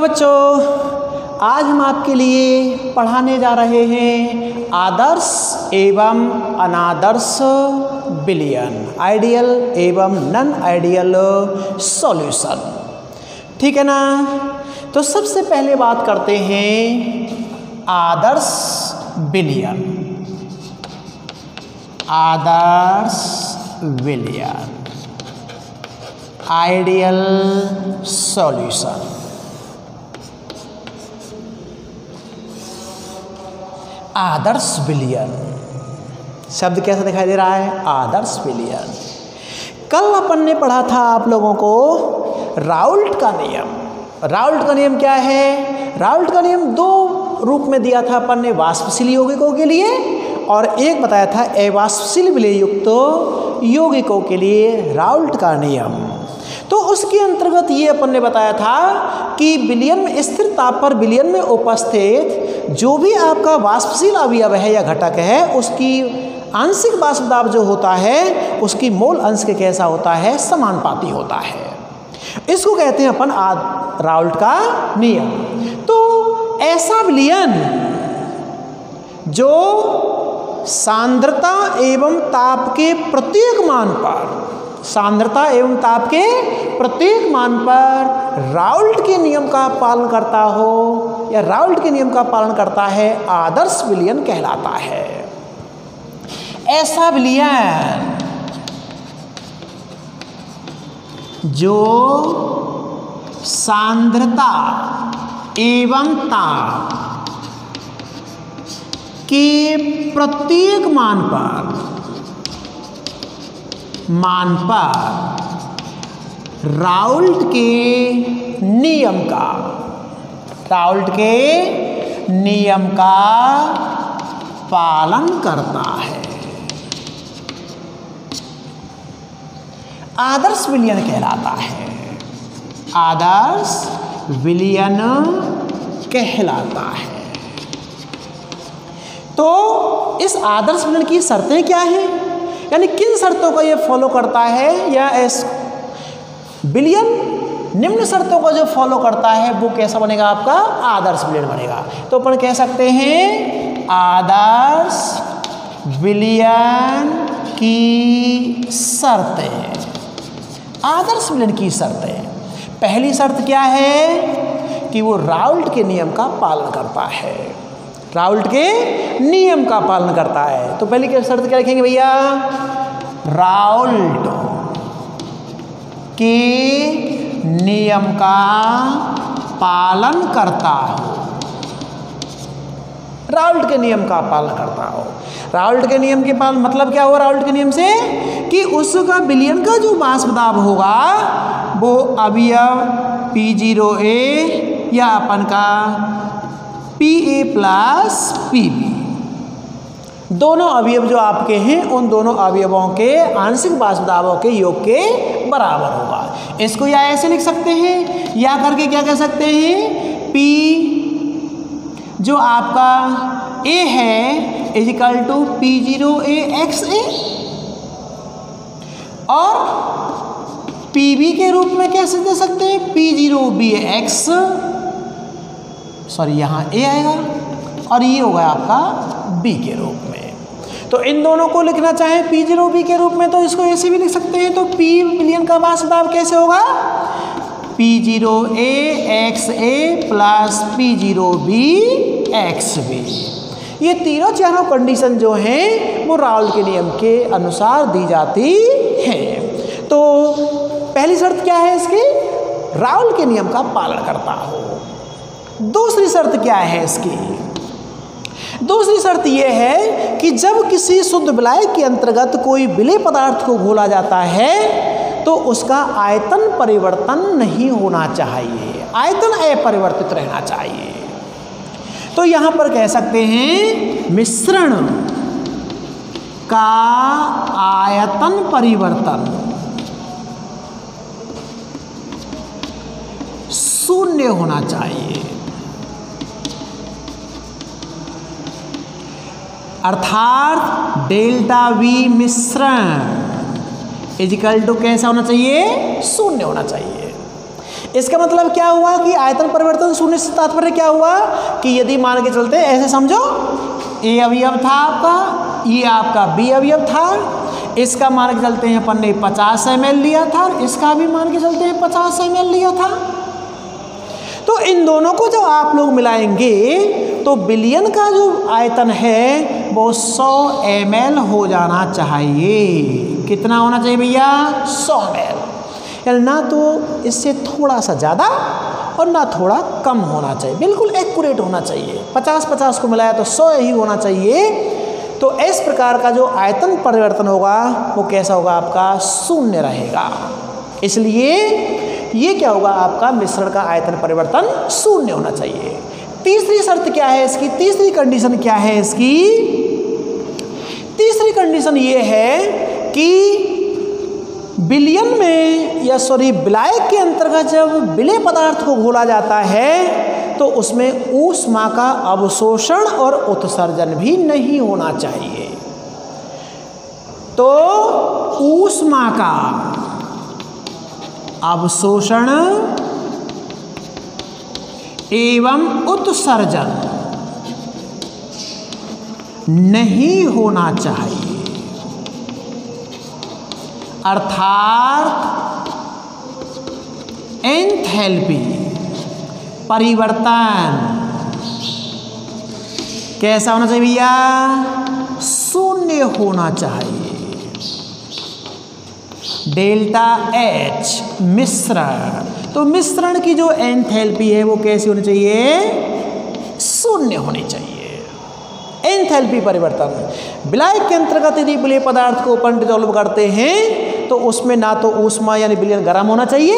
बच्चों, आज हम आपके लिए पढ़ाने जा रहे हैं आदर्श एवं अनादर्श विलयन, आइडियल एवं नॉन आइडियल सॉल्यूशन। ठीक है ना। तो सबसे पहले बात करते हैं आदर्श विलयन। आदर्श विलयन, आइडियल सॉल्यूशन। आदर्श विलयन शब्द कैसा दिखाई दे रहा है? आदर्श विलयन। कल अपन ने पढ़ा था आप लोगों को राउल्ट का नियम। राउल्ट का नियम क्या है? राउल्ट का नियम दो रूप में दिया था अपन ने, वाष्पशील यौगिकों के लिए और एक बताया था अवाष्पशील विलय युक्त यौगिकों के लिए राउल्ट का नियम। तो उसके अंतर्गत ये अपन ने बताया था कि विलयन में स्थिर ताप पर विलयन में उपस्थित जो भी आपका वाष्पशील अवयव है या घटक है, उसकी आंशिक वाष्प दाब जो होता है उसकी मोल अंश के कैसा होता है? समानुपाती होता है। इसको कहते हैं अपन राउल्ट का नियम। तो ऐसा विलयन जो सांद्रता एवं ताप के प्रत्येक मान पर, सांद्रता एवं ताप के प्रत्येक मान पर राउल्ट के नियम का पालन करता हो या राउल्ट के नियम का पालन करता है, आदर्श विलयन कहलाता है। ऐसा विलयन जो सांद्रता एवं ताप के प्रत्येक मान पर राउल्ट के नियम का, राउल्ट के नियम का पालन करता है, आदर्श विलयन कहलाता है। आदर्श विलयन कहलाता है। तो इस आदर्श विलयन की शर्तें क्या हैं, यानी किन शर्तों का ये फॉलो करता है, या इस विलयन निम्न शर्तों का जो फॉलो करता है वो कैसा बनेगा? आपका आदर्श विलयन बनेगा। तो अपन कह सकते हैं आदर्श विलयन की शर्तें। आदर्श विलयन की शर्तें, पहली शर्त क्या है? कि वो राउल्ट के नियम का पालन करता है। राउल्ट के नियम का पालन करता है। तो पहली क्या शर्त क्या लिखेंगे भैया? राउल्ट के नियम का पालन करता हो। राउल्ट के नियम का पालन करता हो। राउल्ट के नियम के पालन मतलब क्या हुआ? राउल्ट के नियम से कि उसका विलयन का जो वाष्प दाब होगा वो अवयव P0A या अपन का Pa प्लस Pb, दोनों अवयव जो आपके हैं उन दोनों अवयवों के आंशिक वाष्प दाबों के योग के बराबर होगा। इसको या ऐसे लिख सकते हैं या करके क्या कह सकते हैं? P जो आपका A है इजिकल टू P0A XA और Pb के रूप में कैसे दे सकते हैं? P0B X, सॉरी यहाँ A आएगा और ये होगा आपका B के रूप में। तो इन दोनों को लिखना चाहें P0B के रूप में तो इसको ऐसे भी लिख सकते हैं। तो P विलयन का वाष्प दाब कैसे होगा? P0A XA plus P0B XB। ये तीनों चारों कंडीशन जो हैं वो राउल्ट के नियम के अनुसार दी जाती हैं। तो पहली शर्त क्या है इसकी? राउल्ट के नियम का पालन करता हो। दूसरी शर्त क्या है इसकी? दूसरी शर्त यह है कि जब किसी शुद्ध विलायक के अंतर्गत कोई विलेय पदार्थ को घोला जाता है तो उसका आयतन परिवर्तन नहीं होना चाहिए, आयतन अपरिवर्तित रहना चाहिए। तो यहां पर कह सकते हैं मिश्रण का आयतन परिवर्तन शून्य होना चाहिए, अर्थात डेल्टा वी मिश्रण इजिकल टू कैसा होना चाहिए? शून्य होना चाहिए। इसका मतलब क्या हुआ कि आयतन परिवर्तन शून्य से तात्पर्य क्या हुआ कि यदि मान के चलते ऐसे समझो, ए अवयव था आपका, ये आपका बी अवयव था, इसका मान के चलते हैं अपन ने 50 ml लिया था, इसका भी मान के चलते हैं 50 ml लिया था। तो इन दोनों को जब आप लोग मिलाएंगे तो बिलियन का जो आयतन है वो 100 ml हो जाना चाहिए। कितना होना चाहिए भैया? 100 ml। यानी ना तो इससे थोड़ा सा ज़्यादा और ना थोड़ा कम होना चाहिए, बिल्कुल एक्यूरेट होना चाहिए। 50-50 को मिलाया तो 100 ही होना चाहिए। तो इस प्रकार का जो आयतन परिवर्तन होगा वो कैसा होगा? आपका शून्य रहेगा। इसलिए ये क्या होगा? आपका मिश्रण का आयतन परिवर्तन शून्य होना चाहिए। तीसरी शर्त क्या है इसकी? तीसरी कंडीशन क्या है इसकी? तीसरी कंडीशन ये है कि विलयन में या विलायक के अंतर्गत जब विलेय पदार्थ को घोला जाता है तो उसमें ऊष्मा का अवशोषण और उत्सर्जन भी नहीं होना चाहिए। तो ऊष्मा का अवशोषण एवं उत्सर्जन नहीं होना चाहिए, अर्थात एंथैल्पी परिवर्तन कैसा होना चाहिए भैया? शून्य होना चाहिए। डेल्टा एच मिश्रण, तो मिश्रण की जो एंथैल्पी है वो कैसी होनी चाहिए? शून्य होनी चाहिए। एंथैल्पी परिवर्तन विलायक के अंतर्गत यदि विलेय पदार्थ को अपन डिसॉल्व करते हैं तो उसमें ना तो ऊष्मा यानी विलयन गर्म होना चाहिए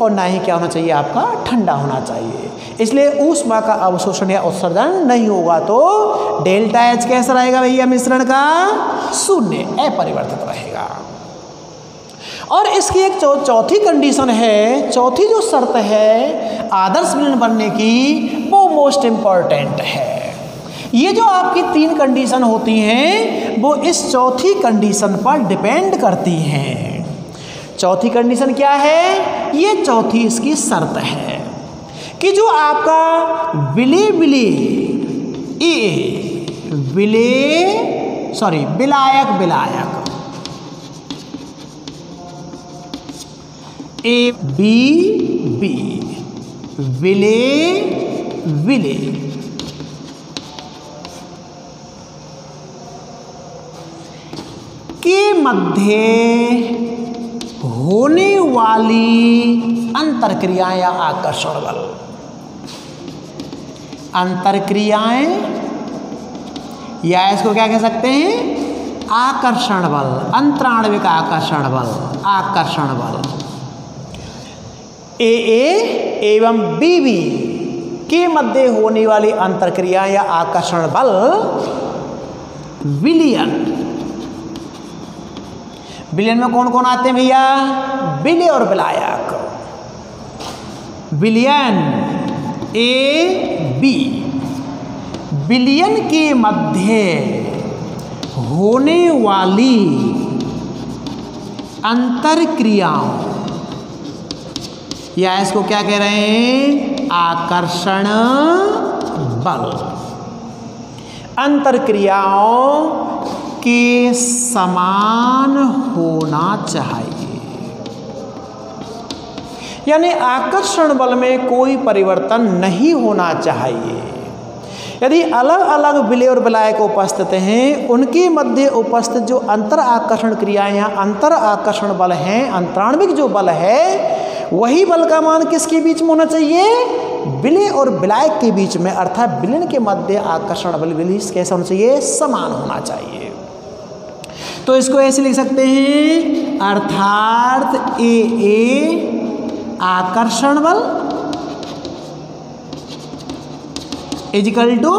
और ना ही क्या होना चाहिए? आपका ठंडा होना चाहिए। इसलिए ऊष्मा का अवशोषण या उत्सर्जन नहीं होगा। तो डेल्टा एच कैसा रहेगा भैया? मिश्रण का शून्य, अपरिवर्तित रहेगा। और इसकी एक चौथी कंडीशन है, चौथी जो शर्त है आदर्श विलयन बनने की, वो मोस्ट इंपॉर्टेंट है। ये जो आपकी 3 कंडीशन होती हैं वो इस चौथी कंडीशन पर डिपेंड करती हैं। चौथी कंडीशन क्या है? ये चौथी इसकी शर्त है कि जो आपका विलायक ए बी विलेय के मध्य होने वाली अंतरक्रियाएं या आकर्षण बल, अंतरक्रियाएं या इसको क्या कह सकते हैं? आकर्षण बल, अंतराण्विक आकर्षण बल, आकर्षण बल ए एवं बी के मध्य होने वाली अंतरक्रिया या आकर्षण बल विलयन। विलयन में कौन कौन आते हैं भैया? विलेय और विलायक। विलयन ए बी, विलयन के मध्य होने वाली अंतरक्रियाओं या इसको क्या कह रहे हैं? आकर्षण बल। अंतरक्रियाओं के समान होना चाहिए, यानी आकर्षण बल में कोई परिवर्तन नहीं होना चाहिए। यदि अलग अलग विलेय और विलायक उपस्थित हैं, उनके मध्य उपस्थित जो अंतर आकर्षण क्रियाएं या अंतर आकर्षण बल हैं, अंतराण्विक जो बल है, वही बल का मान किसके बीच में होना चाहिए? विलेय और विलायक के बीच में, अर्थात विलयन के मध्य आकर्षण बल विलेय कैसा होना चाहिए? समान होना चाहिए। तो इसको ऐसे लिख सकते हैं, अर्थात ए आकर्षण बल इजिकल टू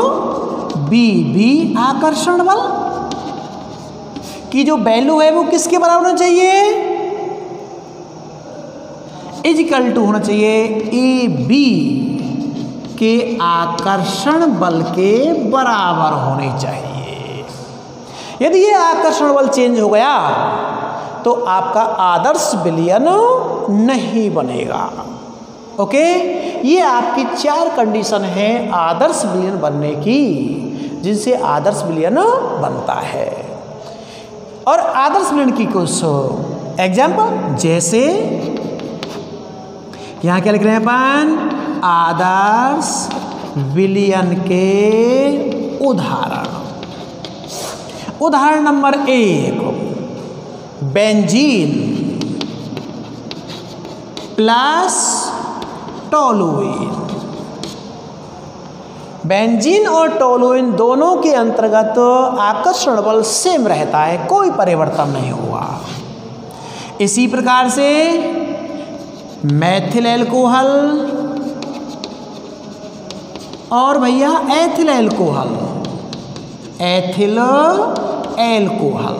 बी आकर्षण बल की जो वैल्यू है वो किसके बराबर होना चाहिए? इजिकल टू होना चाहिए ए बी के आकर्षण बल के बराबर होने चाहिए। यदि ये आकर्षण बल चेंज हो गया तो आपका आदर्श विलयन नहीं बनेगा। ओके, ये आपकी 4 कंडीशन है आदर्श बिलियन बनने की, जिनसे आदर्श बिलियन बनता है। और आदर्श बिलियन की कुछ एग्जाम्पल, जैसे यहाँ क्या लिख रहे हैं अपन, आदर्श बिलियन के उदाहरण। उदाहरण number 1, benzene plus toluene. Benzene और टोलुइन दोनों के अंतर्गत आकर्षण बल सेम रहता है, कोई परिवर्तन नहीं हुआ। इसी प्रकार से मैथिल एल्कोहल और भैया एथिल एल्कोहल, एथिल एल्कोहल,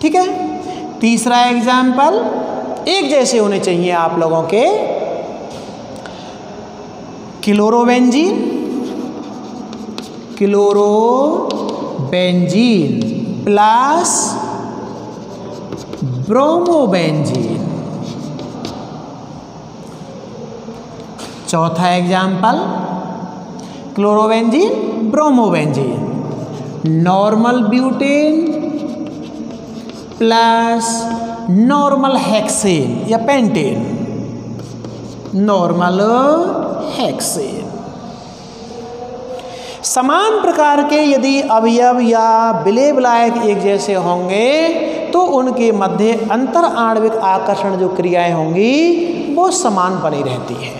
ठीक है। तीसरा एग्जाम्पल, एक जैसे होने चाहिए आप लोगों के, क्लोरोबेंजीन, क्लोरोबेंजीन प्लस ब्रोमोबेंजीन। चौथा example, chlorobenzene bromobenzene, normal butane plus normal hexane या पेंटेन, नॉर्मल हेक्सेन। समान प्रकार के यदि अवयव या विलय विलायक एक जैसे होंगे तो उनके मध्य अंतर आणविक आकर्षण जो क्रियाएं होंगी वो समान बनी रहती हैं,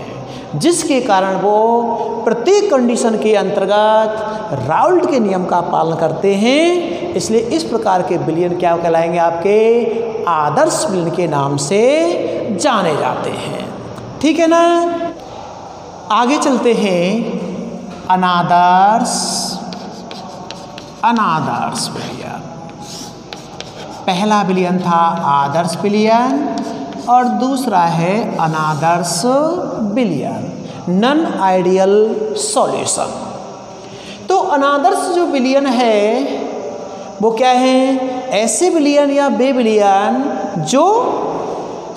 जिसके कारण वो प्रत्येक कंडीशन के अंतर्गत राउल्ट के नियम का पालन करते हैं। इसलिए इस प्रकार के विलयन क्या कहलाएंगे, आपके आदर्श विलयन के नाम से जाने जाते हैं, ठीक है ना। आगे चलते हैं, अनादर्श विलयन। पहला विलयन था आदर्श विलयन और दूसरा है अनादर्श विलयन, नॉन आइडियल सॉल्यूशन। तो अनादर्श जो विलयन है वो क्या है, ऐसे विलयन या वे विलयन जो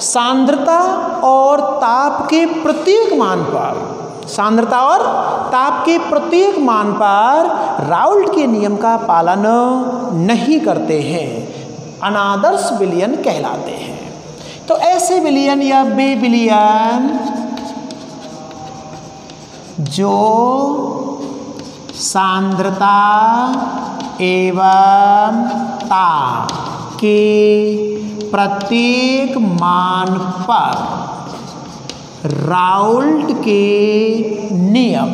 सांद्रता और ताप के प्रत्येक मान पर, सांद्रता और ताप के प्रत्येक मान पर राउल्ट के नियम का पालन नहीं करते हैं, अनादर्श विलयन कहलाते हैं। तो ऐसे विलयन या वे विलयन जो सांद्रता एवं ताप के प्रत्येक मान पर राउल्ट के नियम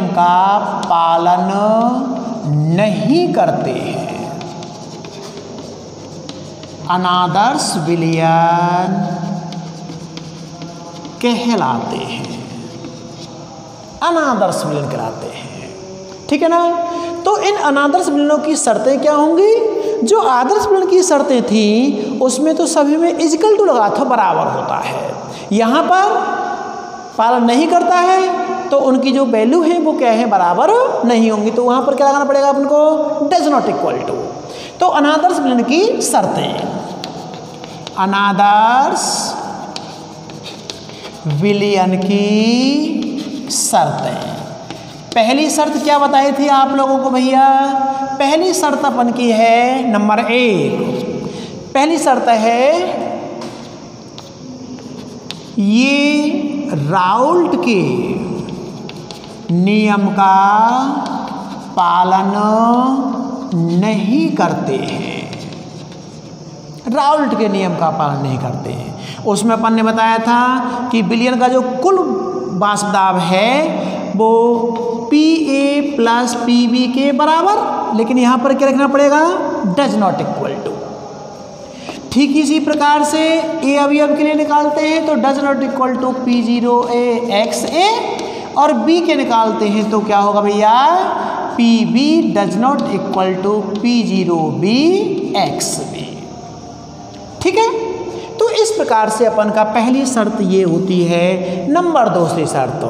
का पालन नहीं करते हैं, अनादर्श विलयन कहलाते हैं, अनादर्श विलयन कहलाते हैं, ठीक है ना। तो इन अनादर्श विलयनों की शर्तें क्या होंगी, जो आदर्श विलयन की शर्तें थी उसमें तो सभी में इक्वल टू लगा था, बराबर होता है। यहाँ पर पालन नहीं करता है तो उनकी जो वैल्यू है वो क्या है, बराबर नहीं होंगी, तो वहाँ पर क्या लगाना पड़ेगा अपन को, डज नॉट इक्वल टू। तो अनादर्श विलयन की शर्तें, अनादर्श विलयन की शर्तें। पहली शर्त क्या बताई थी आप लोगों को भैया, पहली शर्त अपन की है नंबर 1, पहली शर्त है ये राउल्ट के नियम का पालन नहीं करते हैं, राउल्ट के नियम का पालन नहीं करते हैं। उसमें अपन ने बताया था कि विलयन का जो कुल वाष्प दाब है वो PA प्लस PB के बराबर, लेकिन यहाँ पर क्या रखना पड़ेगा, डज नॉट इक्वल टू। ठीक इसी प्रकार से ए अवयव के लिए निकालते हैं तो does not equal to P0A XA, और B के निकालते हैं तो क्या होगा भैया, PB does not equal to P0B XB, ठीक है। तो इस प्रकार से अपन का पहली शर्त ये होती है। नंबर दूसरी शर्त,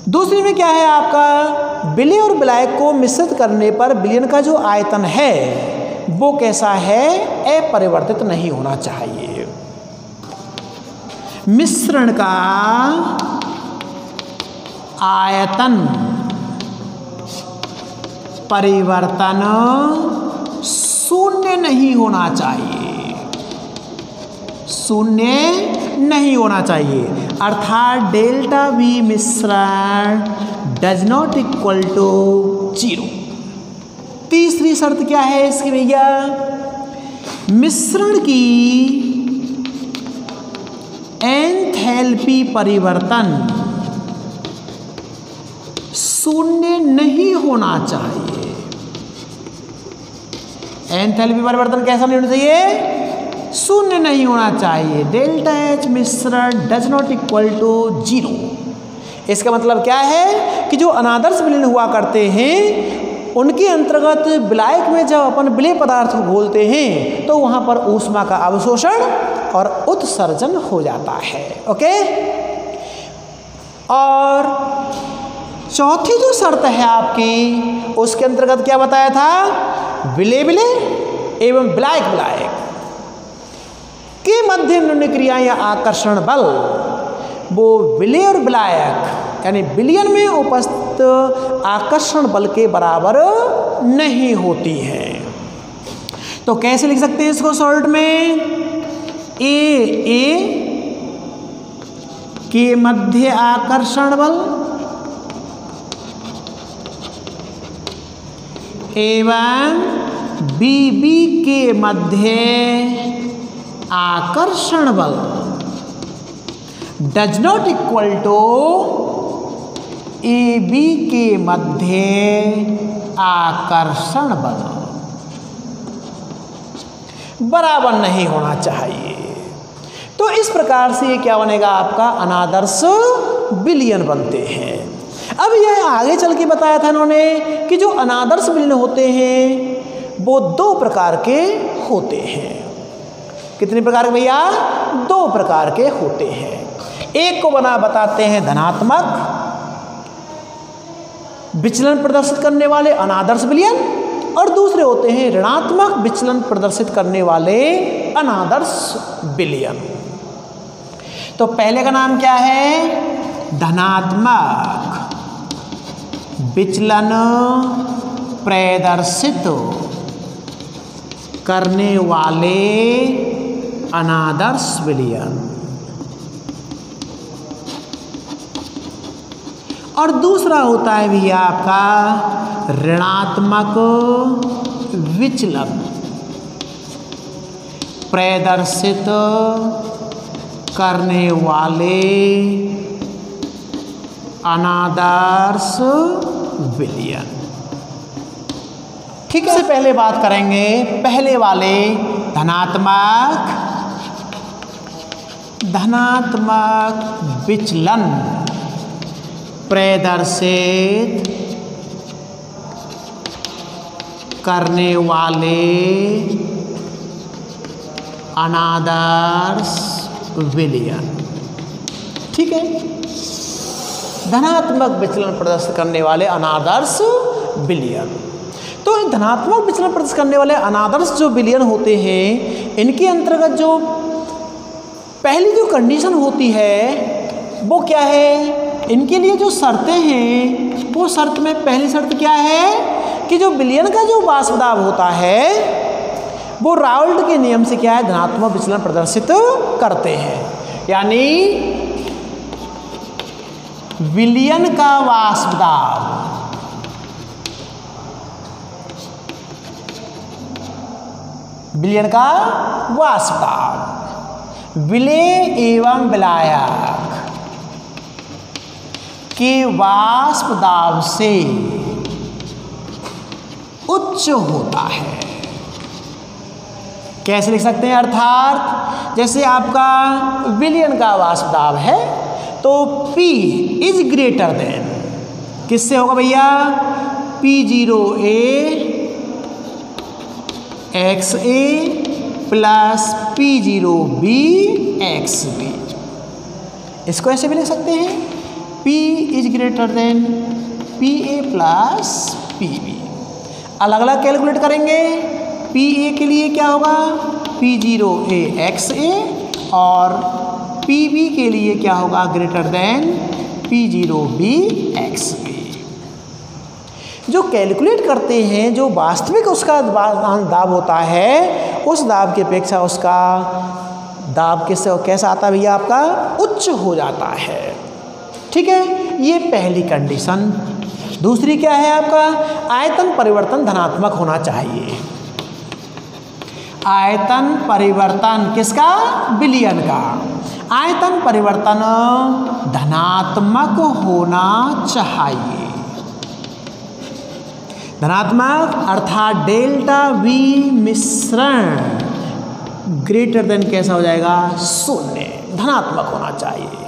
दूसरी में क्या है आपका, विलय और विलायक को मिश्रित करने पर विलयन का जो आयतन है वो कैसा है, अपरिवर्तित नहीं होना चाहिए। मिश्रण का आयतन परिवर्तन शून्य नहीं होना चाहिए, शून्य नहीं होना चाहिए, अर्थात डेल्टा V मिश्रण डज नॉट इक्वल टू 0। तीसरी शर्त क्या है इसकी भैया, मिश्रण की एंथैल्पी परिवर्तन शून्य नहीं होना चाहिए। एंथैल्पी परिवर्तन कैसा नहीं होना चाहिए, शून्य नहीं होना चाहिए। डेल्टा H मिश्रण डज नॉट इक्वल टू 0। इसका मतलब क्या है कि जो अनादर्श विलीन हुआ करते हैं उनके अंतर्गत विलायक में जब अपन विलेय पदार्थ को घोलते हैं तो वहाँ पर ऊष्मा का अवशोषण और उत्सर्जन हो जाता है। ओके, और चौथी जो शर्त है आपकी उसके अंतर्गत क्या बताया था, विलेय विलेय एवं विलायक विलायक के मध्य अन्योन्य क्रिया या आकर्षण बल वो विलेय और विलायक यानी विलयन में उपस्थित आकर्षण बल के बराबर नहीं होती है। तो कैसे लिख सकते हैं इसको शॉर्ट में, ए के मध्य आकर्षण बल एवं बी के मध्य आकर्षण बल does not equal to A B के मध्य आकर्षण बल बराबर नहीं होना चाहिए। तो इस प्रकार से ये क्या बनेगा, आपका अनादर्श विलयन बनते हैं। अब यह आगे चल के बताया था इन्होंने कि जो अनादर्श विलयन होते हैं वो दो प्रकार के होते हैं। कितने प्रकार के भैया, दो प्रकार के होते हैं। एक को बताते हैं धनात्मक विचलन प्रदर्शित करने वाले अनादर्श विलयन, और दूसरे होते हैं ऋणात्मक विचलन प्रदर्शित करने वाले अनादर्श विलयन। तो पहले का नाम क्या है, धनात्मक विचलन प्रदर्शित करने वाले अनादर्श विलयन, और दूसरा होता है भैया आपका ऋणात्मक विचलन प्रदर्शित करने वाले अनादर्श विलयन। ठीक है, पहले बात करेंगे पहले वाले धनात्मक विचलन प्रदर्शित करने वाले अनादर्श विलयन। ठीक है, धनात्मक विचलन प्रदर्शित करने वाले अनादर्श विलयन। तो धनात्मक विचलन प्रदर्शित करने वाले अनादर्श जो विलयन होते हैं इनके अंतर्गत जो पहली जो कंडीशन होती है वो क्या है, इनके लिए जो शर्तें हैं वो शर्त में पहली शर्त क्या है कि जो विलयन का जो वाष्प दाब होता है वो राउल्ट के नियम से क्या है, धनात्मक विचलन प्रदर्शित करते हैं। यानी विलयन का वाष्प दाब विलयन का वाष्प दाब विलेय एवं विलायक के वाष्प दाब से उच्च होता है। कैसे लिख सकते हैं, अर्थात जैसे आपका विलयन का वाष्प दाब है तो P इज ग्रेटर देन किससे होगा भैया, P0A XA plus P0B XB। इसको ऐसे भी लिख सकते हैं, P is greater than PA plus PB। अलग अलग कैलकुलेट करेंगे पी ए के लिए क्या होगा, P0A XA, और पी बी के लिए क्या होगा, ग्रेटर देन P0B XB। जो कैलकुलेट करते हैं, जो वास्तविक उसका दाब होता है, उस दाब की अपेक्षा उसका दाब कैसा आता है भैया, आपका उच्च हो जाता है। ठीक है, ये पहली कंडीशन। दूसरी क्या है आपका, आयतन परिवर्तन धनात्मक होना चाहिए। आयतन परिवर्तन किसका, विलयन का। आयतन परिवर्तन धनात्मक होना चाहिए। धनात्मक अर्थात डेल्टा V मिश्रण ग्रेटर देन कैसा हो जाएगा, 0, धनात्मक होना चाहिए।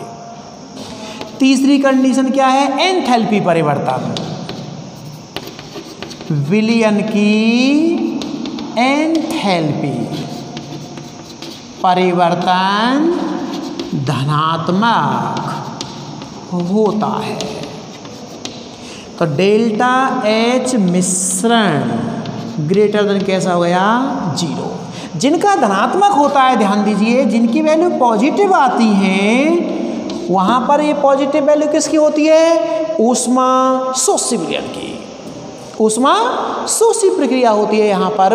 तीसरी कंडीशन क्या है, एंथैल्पी परिवर्तन। विलयन की एंथैल्पी परिवर्तन धनात्मक होता है। तो डेल्टा H मिश्रण ग्रेटर देन कैसा हो गया, 0। जिनका धनात्मक होता है, ध्यान दीजिए, जिनकी वैल्यू पॉजिटिव आती है, वहाँ पर ये पॉजिटिव वैल्यू किसकी होती है, ऊष्मा शोषी विलयन की। ऊष्मा शोषी प्रक्रिया होती है यहाँ पर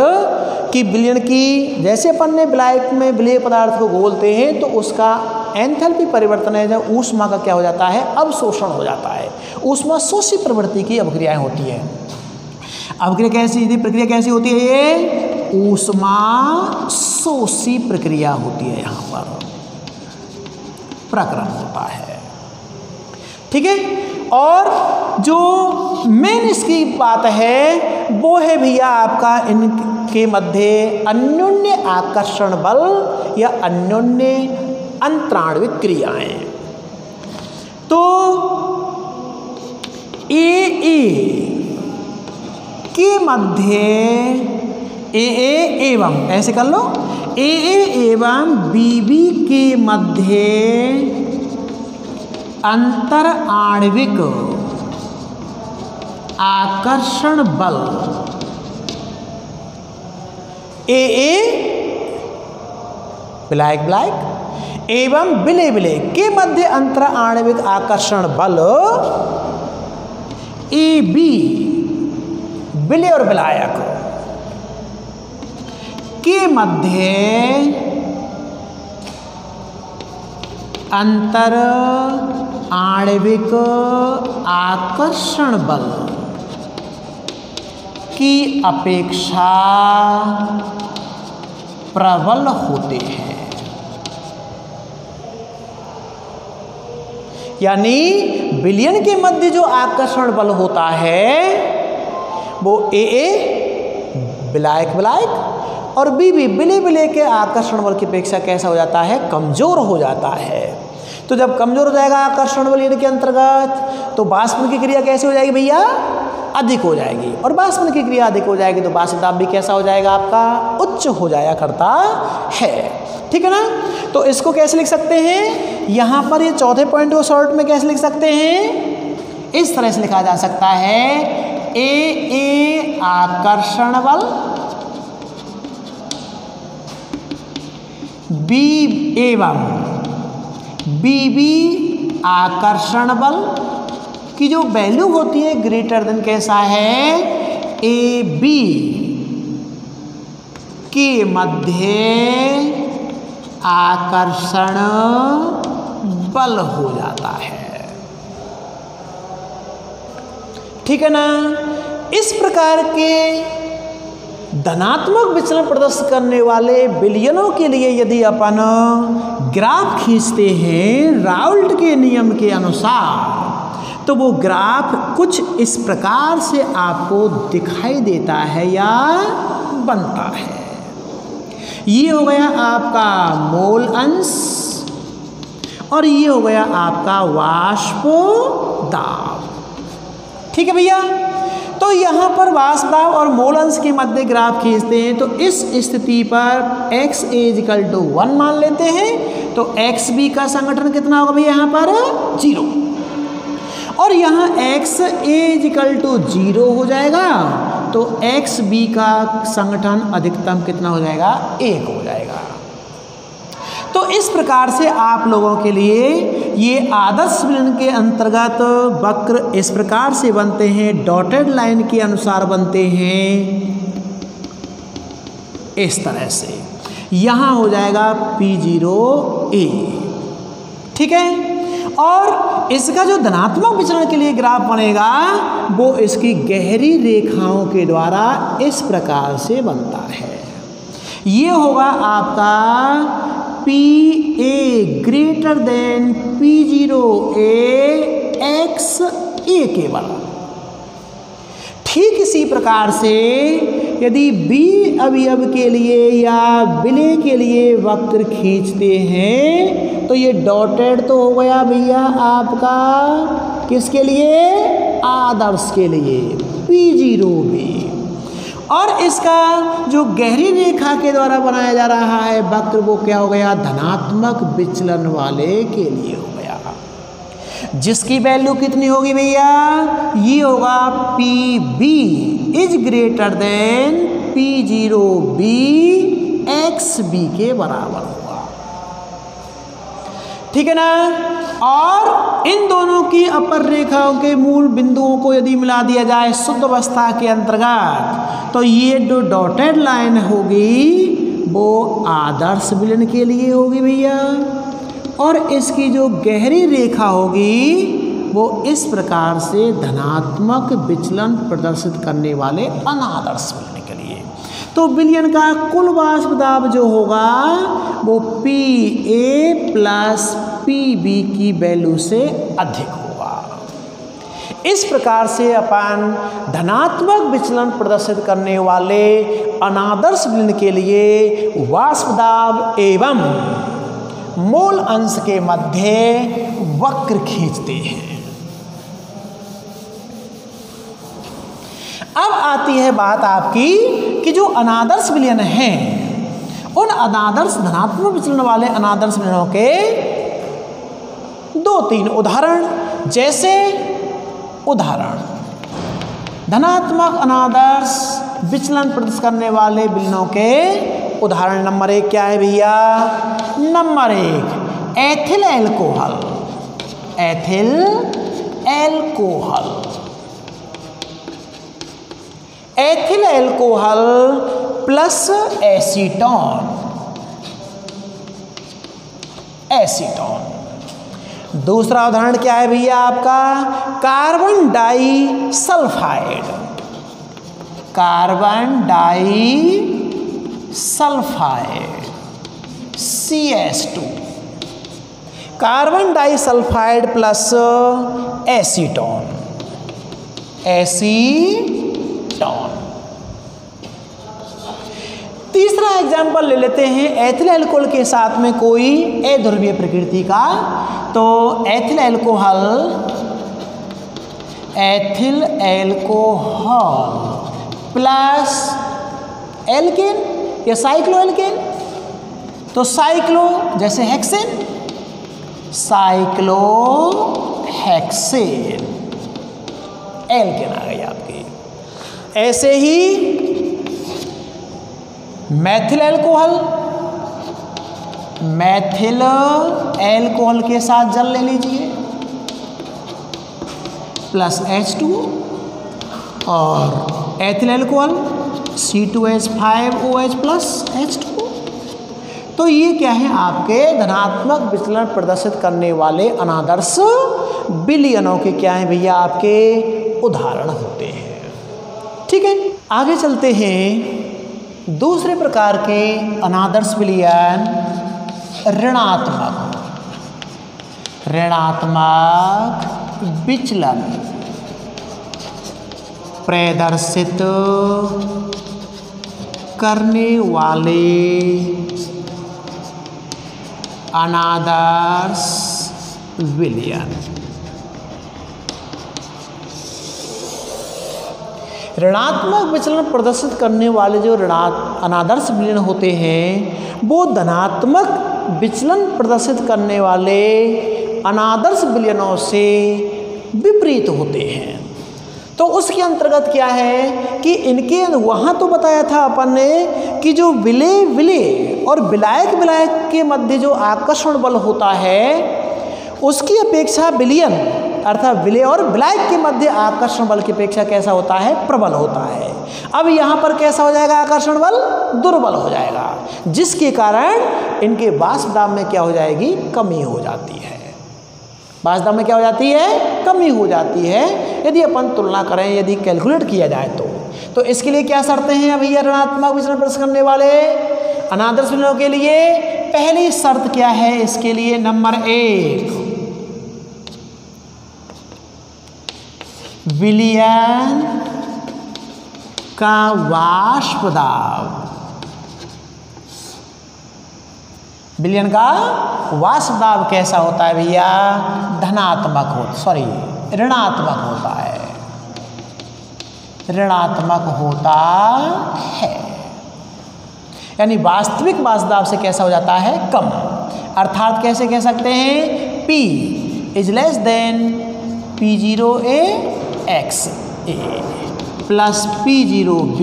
कि विलयन की, जैसे अपन ने विलायक में विलेय पदार्थ को घोलते हैं तो उसका एंथैल्पी परिवर्तन है, जब ऊष्मा का क्या हो जाता है, अवशोषण हो जाता है। ऊष्मा शोषी प्रवृत्ति की अभिक्रियाएं होती है। अभिक्रिया कैसी, प्रक्रिया कैसी होती है, ये ऊष्मा शोषी प्रक्रिया होती है, यहाँ पर प्रक्रम होता है। ठीक है, और जो मेन इसकी बात है वो है भैया आपका इनके मध्य अन्योन्य आकर्षण बल या अन्योन्य अंतराण्विक क्रियाएं। तो ए के मध्य ए एवं, ऐसे कर लो, ए एवं बीबी के मध्य अंतर आणविक आकर्षण बल, ए विलायक विलायक एवं विलेय विलेय के मध्य अंतर आणविक आकर्षण बल, ए बी विलेय और विलायक के मध्य अंतर आणविक आकर्षण बल की अपेक्षा प्रबल होते हैं। यानी विलयन के मध्य जो आकर्षण बल होता है वो ए विलायक विलायक और बी विलेय विलेय के आकर्षण बल की अपेक्षा कैसा हो जाता है, कमजोर हो जाता है। तो जब कमजोर हो जाएगा आकर्षण बल के अंतर्गत तो वाष्पन की क्रिया कैसे हो जाएगी भैया, अधिक हो जाएगी, और वाष्पन की क्रिया अधिक हो जाएगी तो वाष्प दाब भी कैसा हो जाएगा, आपका उच्च हो जाया करता है। ठीक है ना। तो इसको कैसे लिख सकते हैं, यहाँ पर ये चौथे पॉइंट को शॉर्ट में कैसे लिख सकते हैं, इस तरह से लिखा जा सकता है, ए आकर्षण बल, बी एवं बी आकर्षण बल की जो वैल्यू होती है ग्रेटर देन कैसा है, ए बी के मध्य आकर्षण बल हो जाता है। ठीक है ना। इस प्रकार के धनात्मक विचलन प्रदर्शित करने वाले विलयनों के लिए यदि अपन ग्राफ खींचते हैं राउल्ट के नियम के अनुसार तो वो ग्राफ कुछ इस प्रकार से आपको दिखाई देता है या बनता है। ये हो गया आपका मोल अंश और ये हो गया आपका वाष्प दाब। ठीक है भैया। तो यहाँ पर वाष्प दाब और मोल अंश के मध्य ग्राफ खींचते हैं तो इस स्थिति पर x = 1 मान लेते हैं तो एक्स बी का संगठन कितना होगा भैया, यहाँ पर 0, और यहाँ x = 0 हो जाएगा तो एक्स बी का संगठन अधिकतम कितना हो जाएगा, 1 हो जाएगा। तो इस प्रकार से आप लोगों के लिए ये आदर्श विलीन के अंतर्गत वक्र इस प्रकार से बनते हैं, डॉटेड लाइन के अनुसार बनते हैं इस तरह से। यहाँ हो जाएगा P0A, ठीक है। और इसका जो धनात्मक विचलन के लिए ग्राफ बनेगा वो इसकी गहरी रेखाओं के द्वारा इस प्रकार से बनता है। ये होगा आपका PA greater than P0A XA के बराबर। ठीक इसी प्रकार से यदि बी अवयव के लिए या विलय के लिए वक्र खींचते हैं तो ये डॉटेड तो हो गया भैया आपका किसके लिए, आदर्श के लिए P0B। और इसका जो गहरी रेखा के द्वारा बनाया जा रहा है वक्र वो क्या हो गया, धनात्मक विचलन वाले के लिए हो गया, जिसकी वैल्यू कितनी होगी भैया, ये होगा PB is greater than P0B XB के बराबर होगा, ठीक है ना। और इन दोनों की अपर रेखाओं के मूल बिंदुओं को यदि मिला दिया जाए शुद्ध अवस्था के अंतर्गत तो ये जो डॉटेड लाइन होगी वो आदर्श विलीन के लिए होगी भैया, और इसकी जो गहरी रेखा होगी वो इस प्रकार से धनात्मक विचलन प्रदर्शित करने वाले अनादर्श विलीन के लिए। तो विलयन का कुल वाष्प दाब जो होगा वो PA प्लस PB की वैल्यू से अधिक होगा। इस प्रकार से अपन धनात्मक विचलन प्रदर्शित करने वाले अनादर्श विलीन के लिए वाष्प दाब एवं मोल अंश के मध्य वक्र खींचते हैं। अब आती है बात आपकी कि जो अनादर्श विलयन हैं उन अनादर्श धनात्मक विचलन वाले अनादर्श विलयनों के 2-3 उदाहरण। जैसे उदाहरण, धनात्मक अनादर्श विचलन प्रदर्शित करने वाले विलयनों के उदाहरण नंबर 1 क्या है भैया, number 1 ethyl alcohol, ethyl alcohol, ethyl alcohol plus acetone, acetone. दूसरा उदाहरण क्या है भैया आपका, carbon disulphide, carbon disulphide CS2, carbon disulphide plus acetone, acetone. तीसरा एग्जाम्पल ले लेते हैं एथिल अल्कोहल के साथ में कोई अध्रुवीय प्रकृति का। तो ethyl alcohol, ethyl alcohol plus alkane या साइक्लो एल्केन, तो साइक्लो जैसे हेक्सेन, साइक्लो हेक्सेन, एल्केन आ गई आपकी। ऐसे ही मैथिल अल्कोहल, मैथिल अल्कोहल के साथ जल ले लीजिए प्लस H2 और ethyl alcohol C2H5OH plus H2। तो ये क्या है आपके धनात्मक विचलन प्रदर्शित करने वाले अनादर्श विलयनों के क्या है भैया आपके उदाहरण होते हैं, ठीक है। आगे चलते हैं दूसरे प्रकार के अनादर्श विलयन, ऋणात्मक, ऋणात्मक विचलन प्रदर्शित करने वाले अनादर्श विलयन। ऋणात्मक विचलन प्रदर्शित करने वाले जो अनादर्श विलयन होते हैं वो धनात्मक विचलन प्रदर्शित करने वाले अनादर्श विलयनों से विपरीत होते हैं। तो उसके अंतर्गत क्या है कि इनके वहाँ तो बताया था अपन ने कि जो विलेय विलेय और विलायक विलायक के मध्य जो आकर्षण बल होता है उसकी अपेक्षा विलयन अर्थात विलेय और विलायक के मध्य आकर्षण बल की अपेक्षा कैसा होता है, प्रबल होता है। अब यहाँ पर कैसा हो जाएगा, आकर्षण बल दुर्बल हो जाएगा, जिसके कारण इनके वाष्प दाब में क्या हो जाएगी, कमी हो जाती है। वाष्प दाब में क्या हो जाती है, कमी हो जाती है। यदि अपन तुलना करें, यदि कैलकुलेट किया जाए तो इसके लिए क्या शर्तें हैं अभी ऋणात्मक विचलन प्रदर्शित करने वाले अनादर्श विलयनों के लिए? पहली शर्त क्या है इसके लिए, नंबर 1 विलयन का वाष्प दाब, विलयन का वाष्प दाब कैसा होता है भैया, धनात्मक ऋणात्मक होता है, ऋणात्मक होता है। यानी वास्तविक वाष्प दाब से कैसा हो जाता है, कम। अर्थात कैसे कह सकते हैं, P is less than P0A XA plus P0B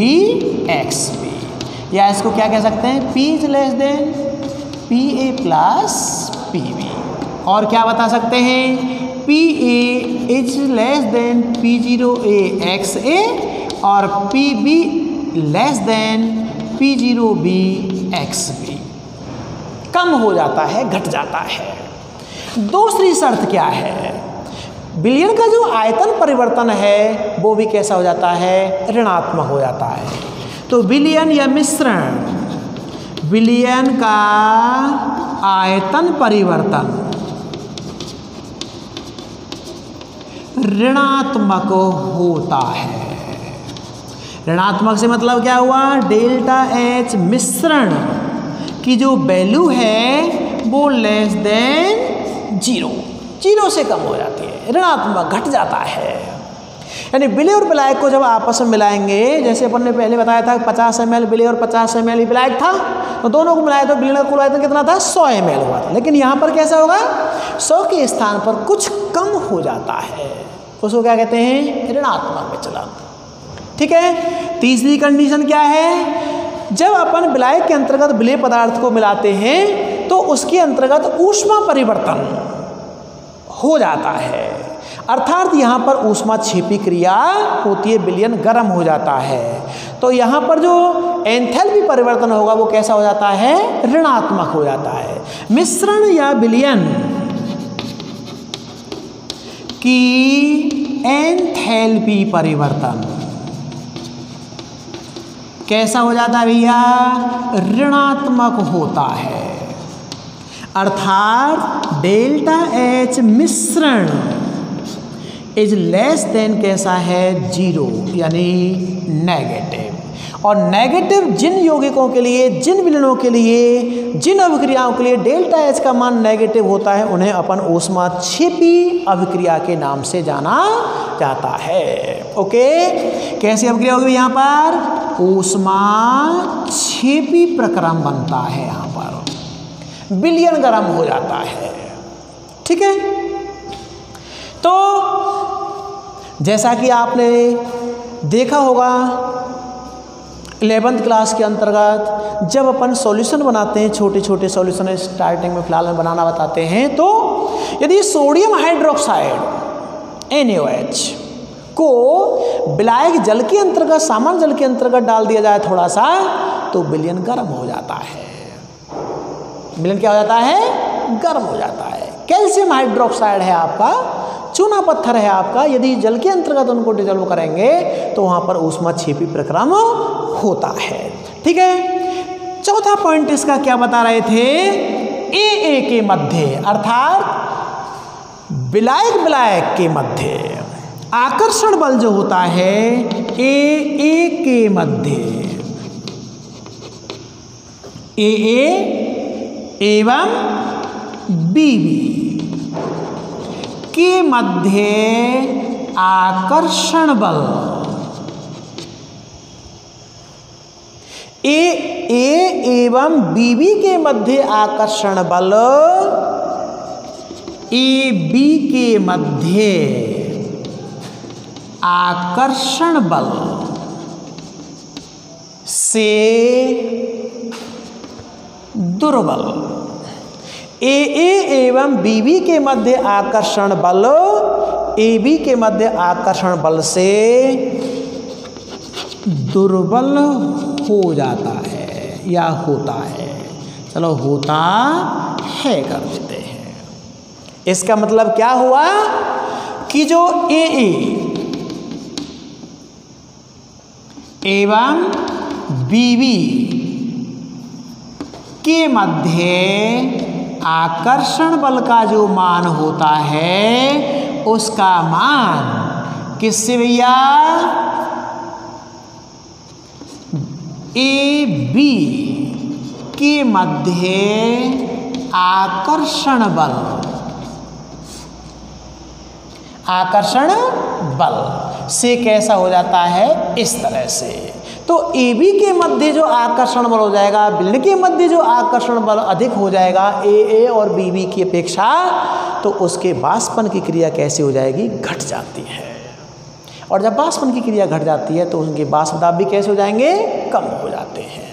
XB, या इसको क्या कह सकते हैं, P is less than PA plus PB, और क्या बता सकते हैं, PA is less than P0A XA और PB less than P0B XB। कम हो जाता है, घट जाता है। दूसरी शर्त क्या है, विलयन का जो आयतन परिवर्तन है वो भी कैसा हो जाता है, ऋणात्मक हो जाता है। तो विलयन या मिश्रण, विलयन का आयतन परिवर्तन ऋणात्मक होता है। ऋणात्मक से मतलब क्या हुआ, डेल्टा H मिश्रण की जो वैल्यू है वो लेस देन 0 से कम हो जाती है, ऋणात्मक घट जाता है। यानी विलेय और विलायक को जब आपस में मिलाएंगे, जैसे अपन ने पहले बताया था 50 ml विलेय और 50 ml विलायक था, तो दोनों को मिलाया तो विलयन का कुल आयतन कितना था, 100 ml हुआ था। लेकिन यहाँ पर कैसा होगा, 100 के स्थान पर कुछ कम हो जाता है, उसको क्या कहते हैं, ऋणात्मक विचलन। ठीक है। तीसरी कंडीशन क्या है, जब अपन विलायक के अंतर्गत विलेय पदार्थ को मिलाते हैं तो उसके अंतर्गत ऊष्मा परिवर्तन हो जाता है, अर्थात यहाँ पर ऊष्मा क्षेपी क्रिया होती है, विलयन गर्म हो जाता है। तो यहाँ पर जो एंथैल्पी परिवर्तन होगा वो कैसा हो जाता है, ऋणात्मक हो जाता है। मिश्रण या विलयन की एंथैल्पी परिवर्तन कैसा हो जाता है भैया, ऋणात्मक होता है। अर्थात डेल्टा H मिश्रण इज लेस देन कैसा है, 0 यानी नेगेटिव। और नेगेटिव जिन यौगिकों के लिए, जिन विलयनों के लिए, जिन अभिक्रियाओं के लिए डेल्टा H का मान नेगेटिव होता है उन्हें अपन ऊष्मा क्षेपी अभिक्रिया के नाम से जाना जाता है। ओके, कैसी अभिक्रिया होगी यहाँ पर, ऊष्मा क्षेपी प्रक्रम बनता है, यहाँ पर विलयन गर्म हो जाता है। ठीक है। तो जैसा कि आपने देखा होगा 11th क्लास के अंतर्गत जब अपन सॉल्यूशन बनाते हैं, छोटे छोटे सॉल्यूशन स्टार्टिंग में फिलहाल में बनाना बताते हैं, तो यदि सोडियम हाइड्रोक्साइड NaOH को विलायक जल के अंतर्गत, सामान्य जल के अंतर्गत डाल दिया जाए थोड़ा सा, तो विलयन गर्म हो जाता है। विलयन क्या हो जाता है, गर्म हो जाता है। कैल्शियम हाइड्रोक्साइड है आपका, चूना पत्थर है आपका, यदि जल के अंतर्गत उनको डिजोल्व करेंगे तो वहाँ पर ऊष्मा क्षेपी प्रक्रम होता है। ठीक है। चौथा पॉइंट इसका क्या बता रहे थे, AA के मध्य अर्थात विलायक विलायक के मध्य आकर्षण बल जो होता है AA के मध्य, AA एवं BB के मध्य आकर्षण बल, AA एवं BB के मध्य आकर्षण बल AB के मध्य आकर्षण बल से दुर्बल। ए एवं बीबी के मध्य आकर्षण बल AB के मध्य आकर्षण बल से दुर्बल हो जाता है या होता है। चलो होता है कर देते हैं। इसका मतलब क्या हुआ कि जो AA एवं BB के मध्य आकर्षण बल का जो मान होता है उसका मान किससे भैया AB के मध्य आकर्षण बल से कैसा हो जाता है, इस तरह से। तो AB के मध्य जो आकर्षण बल हो जाएगा, बिल्ड के मध्य जो आकर्षण बल अधिक हो जाएगा AA और BB की अपेक्षा, तो उसके वाष्पन की क्रिया कैसे हो जाएगी, घट जाती है। और जब वाष्पन की क्रिया घट जाती है तो उनके वाष्प दाब भी कैसे हो जाएंगे, कम हो जाते हैं।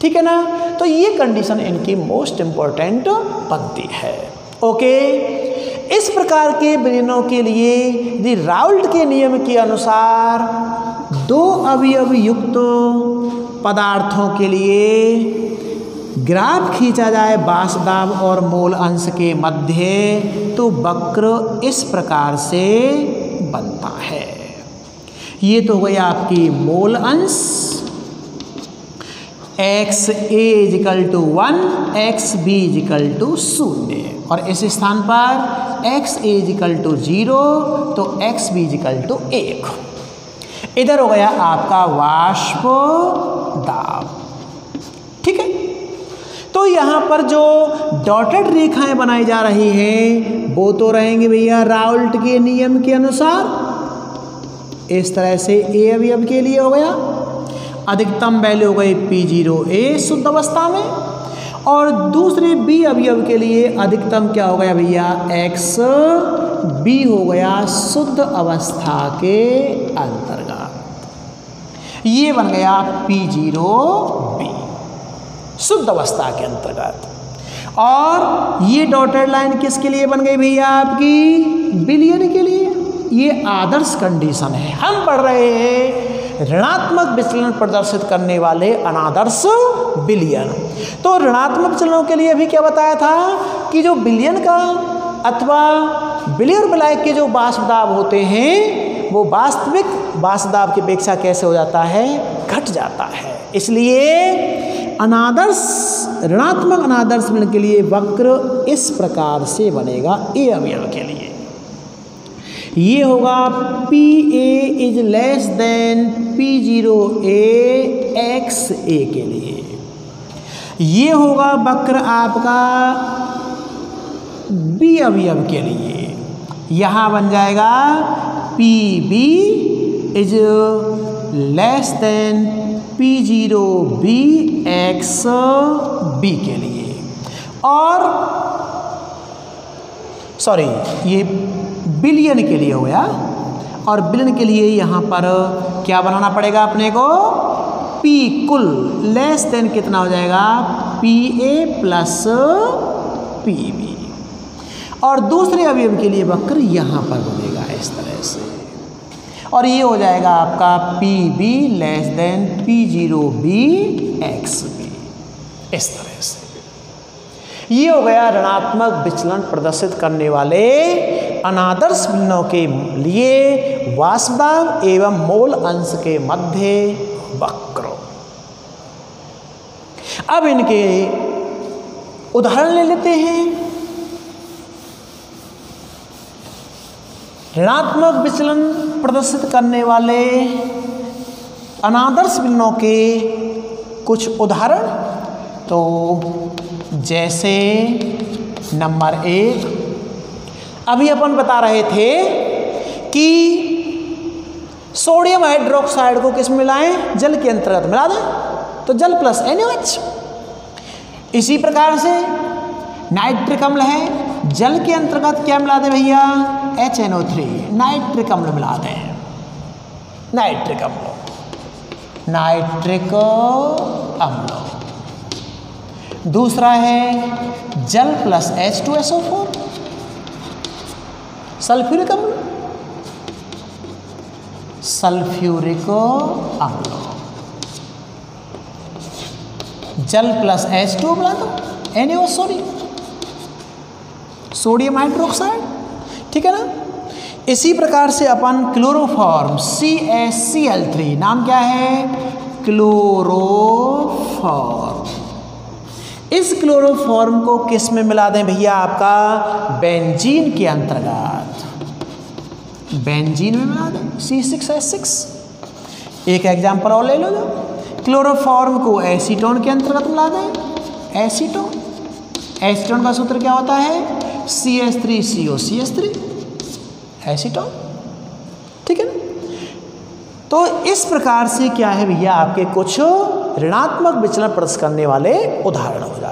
ठीक है ना। तो ये कंडीशन इनकी मोस्ट इंपॉर्टेंट बनती है। ओके। इस प्रकार के विलयनों के लिए यदि राउल्ट के नियम के अनुसार दो अवयव युक्त पदार्थों के लिए ग्राफ खींचा जाए वाष्प दाब और मोल अंश के मध्य, तो वक्र इस प्रकार से बनता है। ये तो हो गई आपकी मोल अंश XA = 1, XB = 0, और इस स्थान पर XA = 0 तो XB = 1। इधर हो गया आपका वाष्प दाब। ठीक है। तो यहाँ पर जो डॉटेड रेखाएं बनाई जा रही हैं वो तो रहेंगे भैया राउल्ट के नियम के अनुसार। इस तरह से A अवयव के लिए हो गया, अधिकतम वैल्यू हो गई P0A शुद्ध अवस्था में, और दूसरे B अवयव के लिए अधिकतम क्या हो गया भैया, XB हो गया शुद्ध अवस्था के अंतर्गत। ये बन गया P0B शुद्ध अवस्था के अंतर्गत। और ये डॉटेड लाइन किसके लिए बन गई भैया, आपकी विलयन के लिए। ये आदर्श कंडीशन है। हम पढ़ रहे हैं ऋणात्मक विचलन प्रदर्शित करने वाले अनादर्श विलयन। तो ऋणात्मक विचलनों के लिए अभी क्या बताया था कि जो विलयन का अथवा विलय और विलायक के जो वाष्प दाब होते हैं वो वास्तविक वाष्प दाब की अपेक्षा कैसे हो जाता है, घट जाता है। इसलिए अनादर्श ऋणात्मक अनादर्श विलयन के लिए वक्र इस प्रकार से बनेगा A अवयव के लिए। ये होगा PA > P0A XA के लिए। ये होगा वक्र आपका B अवयव के लिए। यहाँ बन जाएगा PB > P0B XB के लिए। और सॉरी, ये विलयन के लिए हो गया। और विलयन के लिए यहाँ पर क्या बनाना पड़ेगा अपने को, P कुल लेस देन कितना हो जाएगा, PA + PB। और दूसरे अवयव के लिए वक्र यहाँ पर बनेगा इस तरह से। और ये हो जाएगा आपका PB > P0B XB इस तरह से। ये हो गया ऋणात्मक विचलन प्रदर्शित करने वाले अनादर्श विलयनों के लिए वाष्प दाब एवं मोल अंश के मध्य वक्र। अब इनके उदाहरण ले लेते हैं। ऋणात्मक विचलन प्रदर्शित करने वाले अनादर्श विलयनों के कुछ उदाहरण। तो जैसे नंबर 1, अभी अपन बता रहे थे कि सोडियम हाइड्रोक्साइड को किस में मिलाएं, जल के अंतर्गत मिला दें तो जल प्लस NaOH। इसी प्रकार से नाइट्रिक अम्ल है, जल के अंतर्गत क्या मिला दें भैया, HNO3 नाइट्रिक अम्ल मिला दें। नाइट्रिक अम्ल, नाइट्रिक अम्ल। दूसरा है जल प्लस H2SO4, सल्फ्यूरिक अम्ल, सल्फ्यूरिक अम्ल। जल प्लस H2 मिला दो, NaO सोडियम हाइड्रोक्साइड, ठीक है ना। इसी प्रकार से अपन क्लोरोफॉर्म CaCl3, नाम क्या है, क्लोरोफॉर्म। इस क्लोरोफॉर्म को किस में मिला दें भैया, आपका बेंजीन के अंतर्गत, बेंजीन में मिला दें C6H6। एक एग्जांपल और ले लो, क्लोरोफॉर्म को एसीटोन के अंतर्गत मिला दें, एसीटोन। एसीटोन का सूत्र क्या होता है, CH3COCH3, एसीटोन, ठीक है ना। तो इस प्रकार से क्या है भैया, आपके कुछ ऋणात्मक विचलन प्रदर्शित करने वाले उदाहरण हो जाते हैं।